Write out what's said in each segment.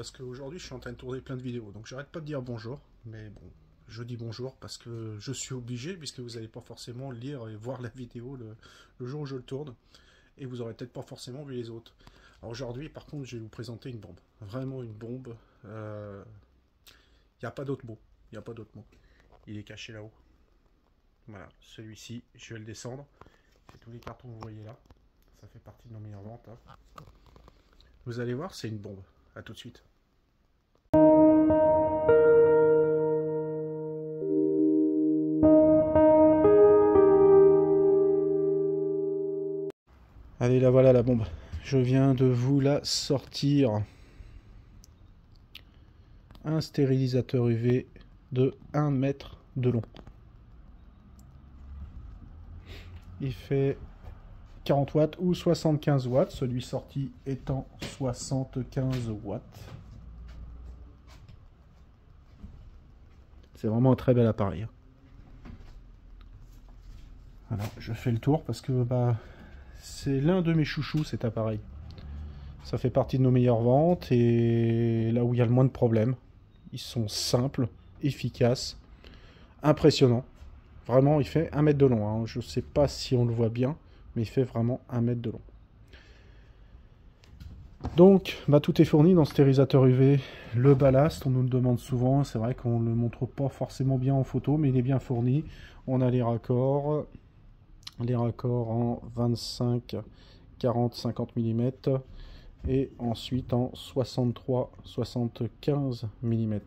parce qu'aujourd'hui je suis en train de tourner plein de vidéos, donc j'arrête pas de dire bonjour, mais bon, je dis bonjour parce que je suis obligé, puisque vous n'allez pas forcément lire et voir la vidéo le jour où je le tourne, et vous aurez peut-être pas forcément vu les autres. Alors aujourd'hui, par contre, je vais vous présenter une bombe, vraiment une bombe. Il n'y a pas d'autre mot, il n'y a pas d'autre mot. Il est caché là-haut. Voilà, celui-ci, je vais le descendre. C'est tous les cartons que vous voyez là. Ça fait partie de nos meilleures ventes. Hein. Vous allez voir, c'est une bombe. A tout de suite. Allez, la voilà la bombe. Je viens de vous la sortir. Un stérilisateur UV de 1 mètre de long. Il fait 40 watts ou 75 watts. Celui sorti étant 75 watts. C'est vraiment un très bel appareil. Voilà, je fais le tour parce que c'est l'un de mes chouchous cet appareil. Ça fait partie de nos meilleures ventes et là où il y a le moins de problèmes. Ils sont simples, efficaces, impressionnants. Vraiment, il fait 1 mètre de long. Hein. Je ne sais pas si on le voit bien, mais il fait vraiment 1 mètre de long. Donc, tout est fourni dans le stérilisateur UV. Le ballast, on nous le demande souvent. C'est vrai qu'on ne le montre pas forcément bien en photo, mais il est bien fourni. On a les raccords en 25, 40, 50 mm. Et ensuite en 63-75 mm.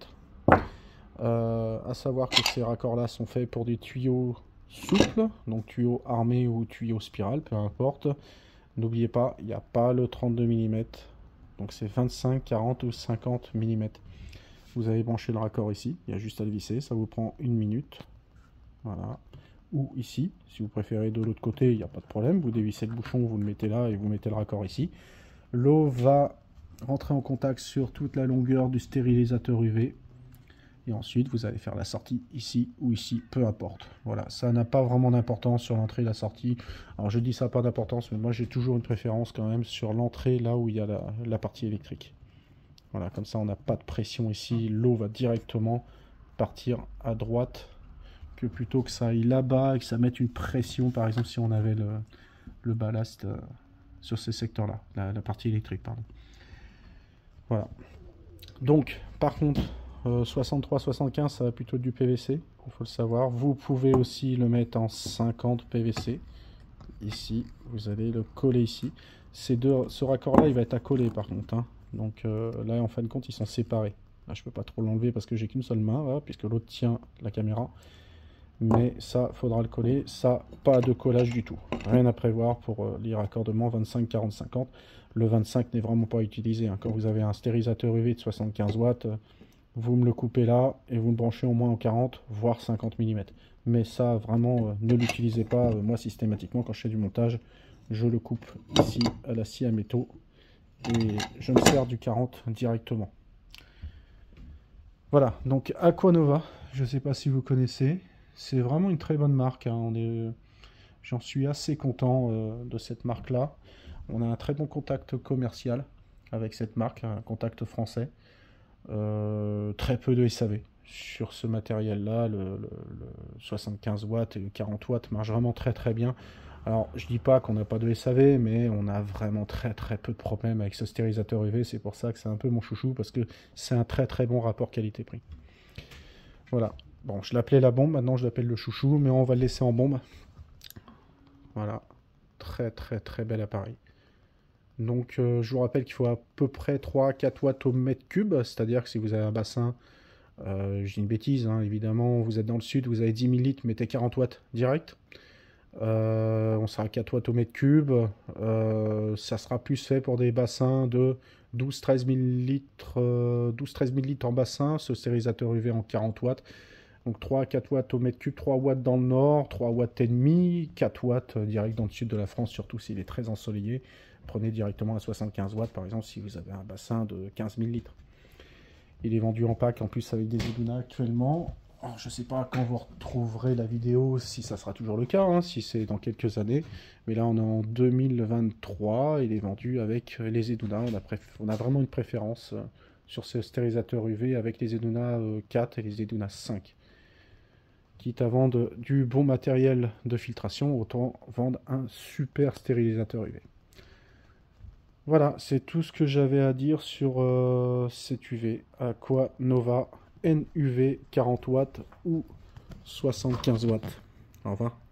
À savoir que ces raccords là sont faits pour des tuyaux souples, donc tuyaux armés ou tuyaux spirales, peu importe. N'oubliez pas, il n'y a pas le 32 mm, donc c'est 25, 40 ou 50 mm. Vous avez branché le raccord ici, il y a juste à le visser, ça vous prend 1 minute. Voilà. Ou ici, si vous préférez de l'autre côté, il n'y a pas de problème, vous dévissez le bouchon, vous le mettez là et vous mettez le raccord ici. L'eau va rentrer en contact sur toute la longueur du stérilisateur UV. Et ensuite, vous allez faire la sortie ici ou ici, peu importe. Voilà, ça n'a pas vraiment d'importance sur l'entrée et la sortie. Alors je dis ça n'a pas d'importance, mais moi j'ai toujours une préférence quand même sur l'entrée, là où il y a la partie électrique. Voilà, comme ça on n'a pas de pression ici. L'eau va directement partir à droite, que plutôt que ça aille là-bas et que ça mette une pression, par exemple si on avait le ballast sur ces secteurs-là, la partie électrique, pardon. Voilà. Donc, par contre, 63-75, ça va plutôt être du PVC, il faut le savoir. Vous pouvez aussi le mettre en 50 PVC. Ici, vous allez le coller ici. Ce raccord-là, il va être à coller par contre. Hein. Donc là, en fin de compte, ils sont séparés. Là, je peux pas trop l'enlever parce que j'ai qu'une seule main, là, puisque l'autre tient la caméra. Mais ça, faudra le coller. Ça, pas de collage du tout. Rien à prévoir pour les raccordements 25, 40, 50. Le 25 n'est vraiment pas utilisé. Hein. Quand vous avez un stérilisateur UV de 75 watts, vous me le coupez là et vous me branchez au moins en 40, voire 50 mm. Mais ça, vraiment, ne l'utilisez pas. Moi, systématiquement, quand je fais du montage, je le coupe ici à la scie à métaux et je me sers du 40 directement. Voilà, donc Aquanova, je ne sais pas si vous connaissez. C'est vraiment une très bonne marque. Hein. J'en suis assez content de cette marque-là. On a un très bon contact commercial avec cette marque, un contact français. Très peu de SAV sur ce matériel-là. Le 75 watts et le 40 watts marchent vraiment très très bien. Alors, je dis pas qu'on n'a pas de SAV, mais on a vraiment très très peu de problèmes avec ce stérilisateur UV. C'est pour ça que c'est un peu mon chouchou, parce que c'est un très très bon rapport qualité-prix. Voilà. Bon, je l'appelais la bombe, maintenant je l'appelle le chouchou, mais on va le laisser en bombe. Voilà. Très très très bel appareil. Donc je vous rappelle qu'il faut à peu près 3-4 watts au mètre cube, c'est-à-dire que si vous avez un bassin, je dis une bêtise, hein, évidemment, vous êtes dans le sud, vous avez 10 000 litres, mettez 40 watts direct. On sera à 4 watts au mètre cube. Ça sera plus fait pour des bassins de 12-13 000 litres, 12-13 000 litres en bassin, ce stérilisateur UV en 40 watts. Donc 3 à 4 watts au mètre cube, 3 watts dans le nord, 3 watts et demi, 4 watts direct dans le sud de la France, surtout s'il est très ensoleillé. Prenez directement à 75 watts par exemple si vous avez un bassin de 15 000 litres. Il est vendu en pack en plus avec des Eduna actuellement. Alors, je ne sais pas quand vous retrouverez la vidéo, si ça sera toujours le cas, hein, si c'est dans quelques années. Mais là on est en 2023, il est vendu avec les Eduna. On a vraiment une préférence sur ces stérilisateurs UV avec les Eduna 4 et les Eduna 5. Quitte à vendre du bon matériel de filtration, autant vendre un super stérilisateur UV. Voilà, c'est tout ce que j'avais à dire sur cet UV. Aqua Nova NUV 40 watts ou 75 watts. Au revoir.